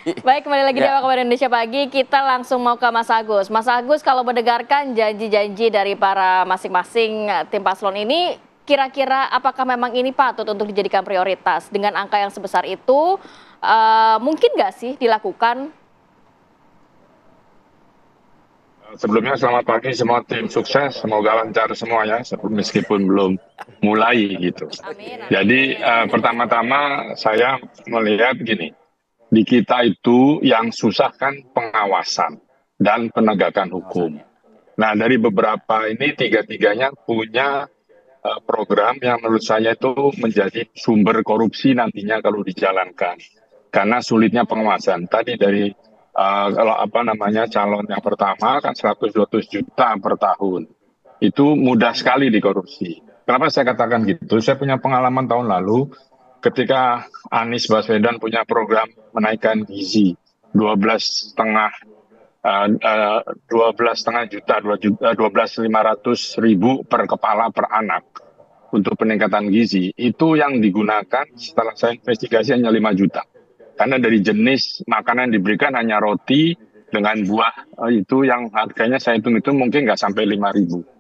Baik, kembali lagi di Ya, Awak Kabar Indonesia Pagi. Kita langsung mau ke Mas Agus. Mas Agus, kalau mendengarkan janji-janji dari para masing-masing tim paslon ini, kira-kira apakah memang ini patut untuk dijadikan prioritas? Dengan angka yang sebesar itu, mungkin nggak sih dilakukan? Sebelumnya selamat pagi semua tim sukses, semoga lancar semua ya, meskipun belum mulai gitu. Amin, Jadi amin. pertama-tama saya melihat gini, di kita itu yang susah kan pengawasan dan penegakan hukum. Nah dari beberapa ini tiga-tiganya punya program yang menurut saya itu menjadi sumber korupsi nantinya kalau dijalankan. Karena sulitnya pengawasan. Tadi dari kalau apa namanya calon yang pertama kan 100-200 juta per tahun. Itu mudah sekali dikorupsi. Kenapa saya katakan gitu? Saya punya pengalaman tahun lalu ketika Anies Baswedan punya program menaikkan gizi 12,5 juta, 12.500.000 per kepala per anak untuk peningkatan gizi. Itu yang digunakan setelah saya investigasi hanya 5 juta. Karena dari jenis makanan yang diberikan hanya roti dengan buah itu yang harganya saya hitung itu mungkin nggak sampai 5.000.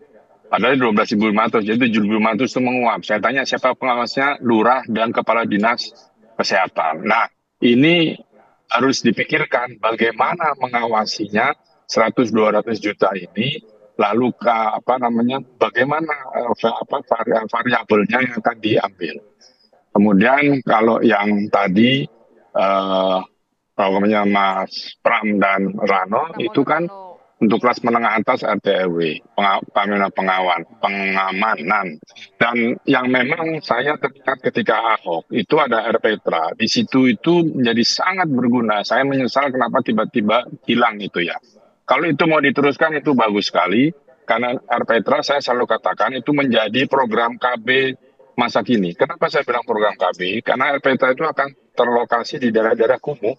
Padahal 12.500, jadi 7.500 itu menguap. Saya tanya siapa pengawasnya, lurah dan kepala dinas kesehatan. Nah, ini harus dipikirkan bagaimana mengawasinya 100-200 juta ini, lalu apa namanya, bagaimana variabelnya yang akan diambil. Kemudian kalau yang tadi namanya Mas Pram dan Rano itu kan Rano. untuk kelas menengah atas RT/RW, pengamanan. Dan yang memang saya teringat ketika Ahok, itu ada RPtra. Di situ itu menjadi sangat berguna. Saya menyesal kenapa tiba-tiba hilang itu ya. Kalau itu mau diteruskan itu bagus sekali, karena RPtra saya selalu katakan itu menjadi program KB masa kini. Kenapa saya bilang program KB? Karena RPtra itu akan terlokasi di daerah-daerah kumuh,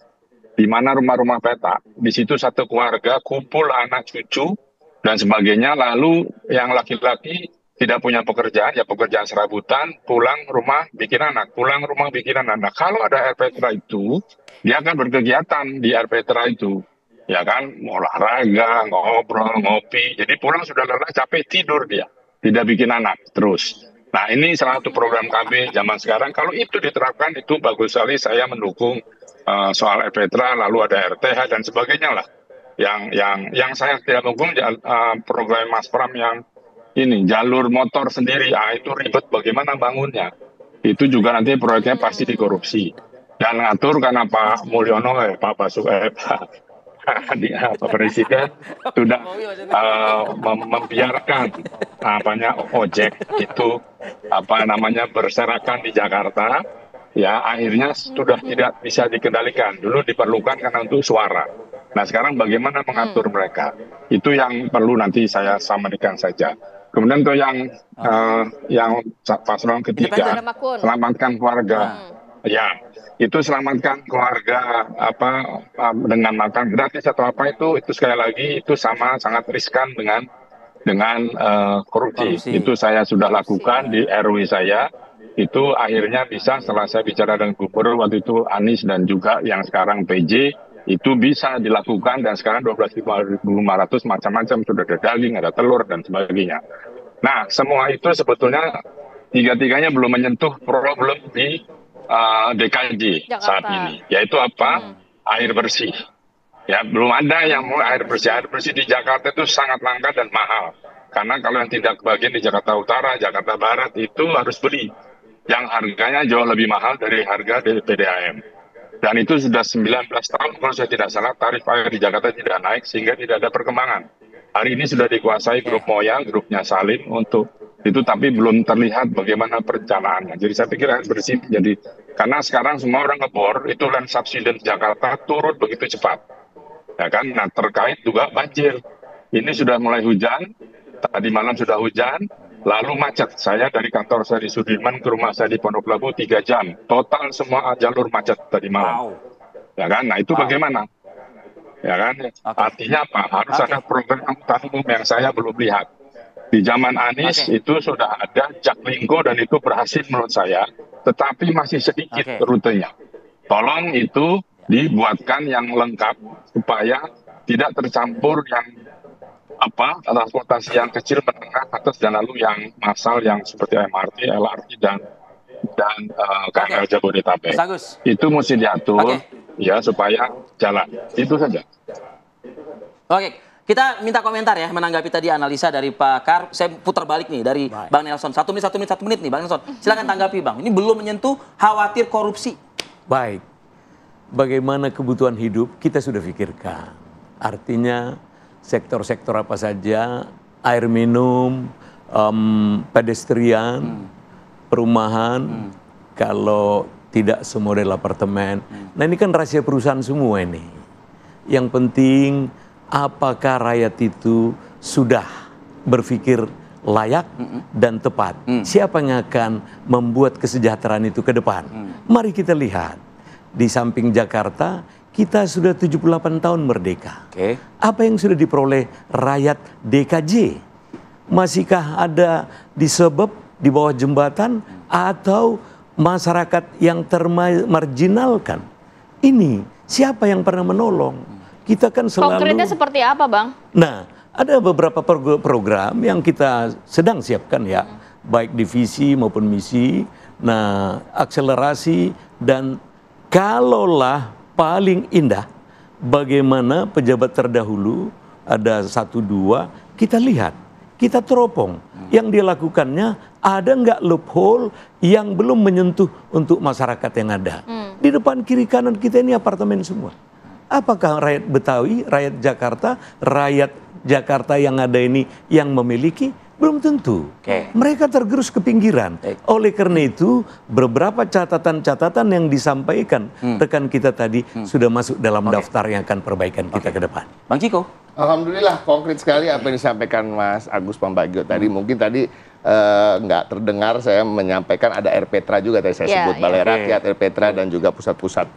di mana rumah-rumah petak, di situ satu keluarga kumpul anak cucu dan sebagainya, lalu yang laki-laki tidak punya pekerjaan, ya pekerjaan serabutan, pulang rumah bikin anak, pulang rumah bikin anak. Nah, kalau ada RPTRA itu, dia akan berkegiatan di RPTRA itu, ya kan, olahraga, ngobrol, ngopi, jadi pulang sudah lelah, capek, tidur dia, tidak bikin anak terus. Nah, ini salah satu program KB zaman sekarang. Kalau itu diterapkan, itu bagus sekali. Saya mendukung soal EPETRA, lalu ada RTH dan sebagainya lah. Yang saya tidak dukung program Mas Pram yang ini jalur motor sendiri, itu ribet bagaimana bangunnya. Itu juga nanti proyeknya pasti dikorupsi. Dan ngatur karena Pak Mulyono, Pak Pak Presiden sudah membiarkan ojek itu berserakan di Jakarta, ya akhirnya sudah tidak bisa dikendalikan. Dulu diperlukan karena untuk suara. Nah sekarang bagaimana mengatur mereka? Itu yang perlu nanti saya sampaikan saja. Kemudian tuh yang paslon ketiga, selamatkan keluarga. Ya, itu selamatkan keluarga dengan makan gratis atau apa itu sekali lagi itu sama sangat riskan dengan korupsi. Itu saya sudah lakukan di RW saya. Itu akhirnya bisa setelah saya bicara dengan gubernur waktu itu Anies dan juga yang sekarang PJ, itu bisa dilakukan dan sekarang 12.500 macam-macam, sudah ada daging, ada telur dan sebagainya. Nah, semua itu sebetulnya tiga-tiganya belum menyentuh problem di DKJ saat ini, yaitu apa? Air bersih. Ya, belum ada yang mau air bersih. Air bersih di Jakarta itu sangat langka dan mahal. Karena kalau yang tidak bagian di Jakarta Utara, Jakarta Barat itu harus beli. Yang harganya jauh lebih mahal dari harga dari PDAM. Dan itu sudah 19 tahun kalau saya tidak salah tarif air di Jakarta tidak naik sehingga tidak ada perkembangan. Hari ini sudah dikuasai grup Moya, grupnya Salim untuk itu, tapi belum terlihat bagaimana perencanaannya. Jadi saya pikir air bersih jadi karena sekarang semua orang ngebor, itu land subsidence Jakarta turun begitu cepat. Ya kan? Nah, terkait juga banjir. Ini sudah mulai hujan, tadi malam sudah hujan, lalu macet. Saya dari kantor saya di Sudirman ke rumah saya di Pondok Labu 3 jam. Total semua jalur macet tadi malam. Ya kan? Nah, itu bagaimana? Ya kan? Artinya apa? Harus ada program angkutan umum yang saya belum lihat. Di zaman Anies itu sudah ada Jaklingko dan itu berhasil menurut saya, tetapi masih sedikit rutenya. Tolong itu dibuatkan yang lengkap supaya tidak tercampur yang transportasi yang kecil, menengah, atas, dan lalu yang massal yang seperti MRT, LRT dan KRL Jabodetabek. Itu mesti diatur ya supaya jalan. Itu saja. Oke, kita minta komentar ya menanggapi tadi analisa dari Pak Kar. Saya putar balik nih dari Bang Nelson. 1 menit nih Bang Nelson. Silakan tanggapi Bang. Ini belum menyentuh khawatir korupsi. Baik. Bagaimana kebutuhan hidup kita sudah pikirkan. Artinya sektor-sektor apa saja, air minum, pedestrian, perumahan, kalau tidak semodel apartemen. Nah ini kan rahasia perusahaan semua ini. Yang penting apakah rakyat itu sudah berpikir layak dan tepat. Siapa yang akan membuat kesejahteraan itu ke depan? Mari kita lihat. Di samping Jakarta, kita sudah 78 tahun merdeka. Apa yang sudah diperoleh rakyat DKJ? Masihkah ada di sebab, di bawah jembatan, atau masyarakat yang termarginalkan? Ini siapa yang pernah menolong? Kita kan selalu... Konkretnya seperti apa, Bang? Nah, ada beberapa program yang kita sedang siapkan ya, baik di visi maupun misi. Nah, akselerasi dan kalaulah paling indah, bagaimana pejabat terdahulu, ada 1-2, kita lihat, kita teropong. Yang dia lakukannya, ada nggak loophole yang belum menyentuh untuk masyarakat yang ada. Di depan kiri kanan kita ini apartemen semua. Apakah rakyat Betawi, rakyat Jakarta yang ada ini yang memiliki? Belum tentu. Mereka tergerus ke pinggiran. Oleh karena itu, beberapa catatan-catatan yang disampaikan rekan kita tadi sudah masuk dalam daftar yang akan perbaikan kita ke depan. Bang Ciko? Alhamdulillah konkret sekali apa yang disampaikan Mas Agus Pambagio tadi. Mungkin tadi nggak terdengar saya menyampaikan ada RPTRA juga tadi saya sebut, Balai Rakyat, RPTRA, dan juga pusat-pusat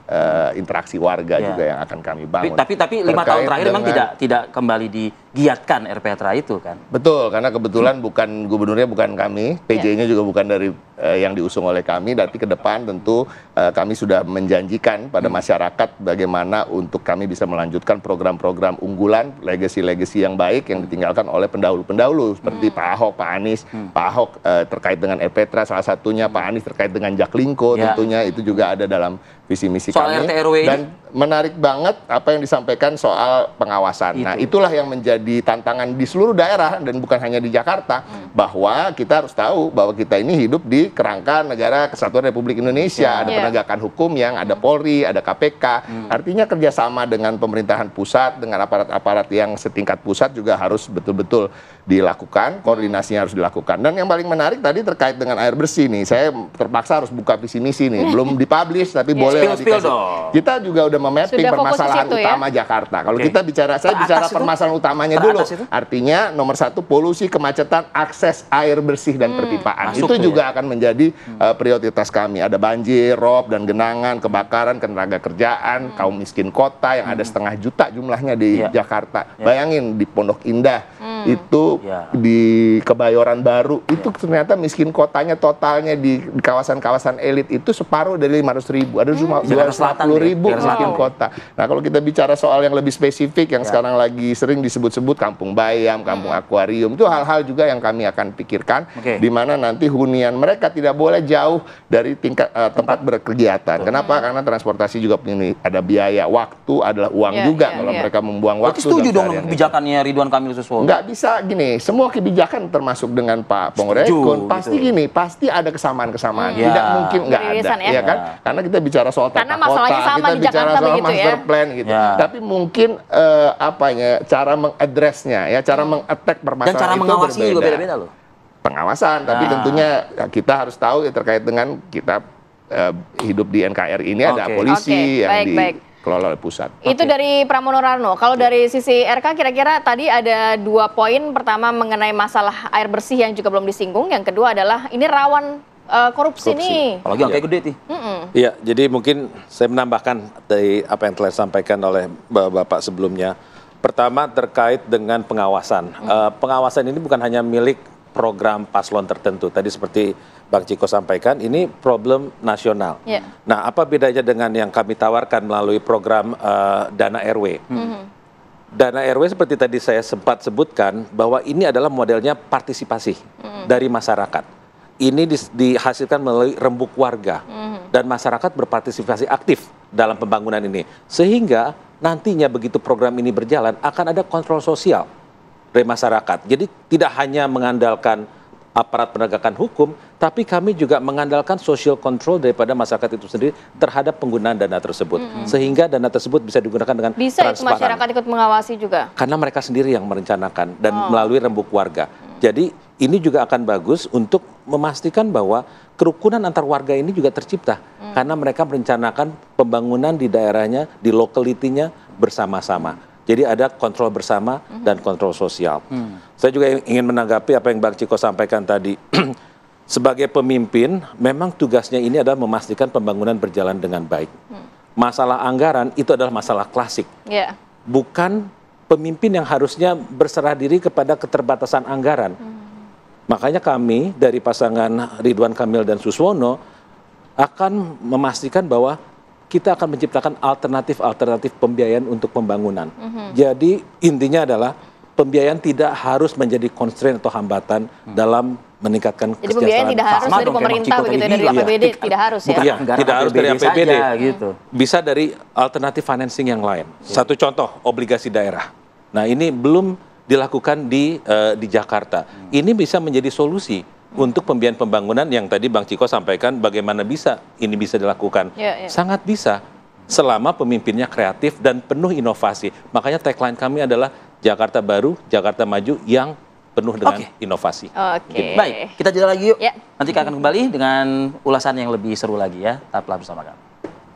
interaksi warga juga yang akan kami bangun. Tapi 5 tahun terakhir memang tidak kembali digiatkan RPTRA itu kan? Betul, karena kebetulan bukan gubernurnya bukan kami, PJ-nya juga bukan dari yang diusung oleh kami. Tapi ke depan tentu kami sudah menjanjikan pada masyarakat bagaimana untuk kami bisa melanjutkan program-program unggulan, legasi-legasi yang baik yang ditinggalkan oleh pendahulu-pendahulu seperti Pak Ahok, Pak Anies. Pak Ahok terkait dengan RPTRA salah satunya, Pak Anies terkait dengan Jaklingko tentunya itu juga ada dalam visi misi kami. Dan menarik banget apa yang disampaikan soal pengawasan. Nah, itulah yang menjadi tantangan di seluruh daerah dan bukan hanya di Jakarta, bahwa kita harus tahu bahwa kita ini hidup di kerangka negara Kesatuan Republik Indonesia, ada penegakan hukum yang ada Polri, ada KPK. Artinya kerjasama dengan pemerintahan pusat, dengan aparat-aparat yang setingkat pusat juga harus betul-betul dilakukan, koordinasinya harus dilakukan. Dan yang paling menarik tadi terkait dengan air bersih nih, saya terpaksa harus buka visi misi nih, belum dipublish tapi boleh kita juga udah memapping permasalahan utama Jakarta. Kalau kita bicara, saya bicara permasalahan utamanya dulu. Artinya nomor 1 polusi, kemacetan, akses air bersih dan perpipaan. Itu juga akan menjadi prioritas kami. Ada banjir, rob dan genangan, kebakaran, ketenaga kerjaan, kaum miskin kota yang ada 500 juta jumlahnya di Jakarta. Bayangin di Pondok Indah itu di Kebayoran Baru itu ternyata miskin kotanya totalnya di kawasan-kawasan elit itu separuh dari 500.000. Ada cuma 240.000 miskin kota. Nah, kalau kita bicara soal yang lebih spesifik yang sekarang lagi sering disebut-sebut Kampung Bayam, Kampung Akuarium, itu hal-hal juga yang kami akan pikirkan di mana nanti hunian mereka tidak boleh jauh dari tingkat tempat berkegiatan. Kenapa? Karena transportasi juga ada biaya, waktu adalah uang juga kalau mereka membuang waktu. Setuju dong kebijakannya Ridwan Kamil Suswoyo. Nggak bisa gini, semua kebijakan termasuk dengan Pak Pongrekun pasti gini, pasti ada kesamaan-kesamaan. Tidak mungkin nggak ada, ya kan? Karena kita bicara soal tata kota, kita bicara soal master plan gitu. Tapi mungkin cara mengadresnya, ya cara mengattack permasalahan dan cara itu mengawasi berbeda. juga beda-beda loh. Pengawasan, tapi tentunya kita harus tahu terkait dengan kita hidup di NKRI ini ada polisi yang dikelola oleh pusat. Itu dari Pramono Rarno. Kalau dari sisi RK kira-kira tadi ada 2 poin. Pertama mengenai masalah air bersih yang juga belum disinggung. Yang kedua adalah ini rawan korupsi nih. Apalagi angka gede nih. Iya, jadi mungkin saya menambahkan dari apa yang telah disampaikan oleh Bapak sebelumnya. Pertama terkait dengan pengawasan. Pengawasan ini bukan hanya milik program paslon tertentu. Tadi seperti Bang Ciko sampaikan, ini problem nasional. Ya. Nah, apa bedanya dengan yang kami tawarkan melalui program Dana RW? Dana RW seperti tadi saya sempat sebutkan, bahwa ini adalah modelnya partisipasi dari masyarakat. Ini dihasilkan melalui rembuk warga. Dan masyarakat berpartisipasi aktif dalam pembangunan ini. Sehingga nantinya begitu program ini berjalan, akan ada kontrol sosial dari masyarakat. Jadi tidak hanya mengandalkan aparat penegakan hukum, tapi kami juga mengandalkan social control daripada masyarakat itu sendiri terhadap penggunaan dana tersebut. Sehingga dana tersebut bisa digunakan dengan Bisa itu transparan. masyarakat ikut mengawasi juga? Karena mereka sendiri yang merencanakan dan melalui rembuk warga. Jadi ini juga akan bagus untuk memastikan bahwa kerukunan antar warga ini juga tercipta. Karena mereka merencanakan pembangunan di daerahnya, di lokalitinya bersama-sama. Jadi ada kontrol bersama dan kontrol sosial. Saya juga ingin menanggapi apa yang Bang Ciko sampaikan tadi. Sebagai pemimpin, memang tugasnya ini adalah memastikan pembangunan berjalan dengan baik. Masalah anggaran itu adalah masalah klasik. Ya. Bukan pemimpin yang harusnya berserah diri kepada keterbatasan anggaran. Makanya kami dari pasangan Ridwan Kamil dan Suswono akan memastikan bahwa kita akan menciptakan alternatif-alternatif pembiayaan untuk pembangunan. Jadi intinya adalah pembiayaan tidak harus menjadi constraint atau hambatan dalam meningkatkan Jadi pembiayaan tidak harus Sama dari dong, kayak pemerintah Bang Ciko begitu, tadi dari bilang. APBD, tidak harus ya? Bukan Iya, anggaran tidak harus dari APBD. saja, gitu. Bisa dari alternatif financing yang lain. Satu contoh, obligasi daerah. Nah, ini belum dilakukan di Jakarta. Ini bisa menjadi solusi untuk pembiayaan pembangunan yang tadi Bang Ciko sampaikan bagaimana bisa ini bisa dilakukan. Ya, ya. Sangat bisa selama pemimpinnya kreatif dan penuh inovasi. Makanya tagline kami adalah Jakarta Baru, Jakarta Maju yang penuh dengan inovasi. Oke. Baik, kita jeda lagi yuk. Ya. Nanti kita akan kembali dengan ulasan yang lebih seru lagi ya. Tetaplah bersama kami.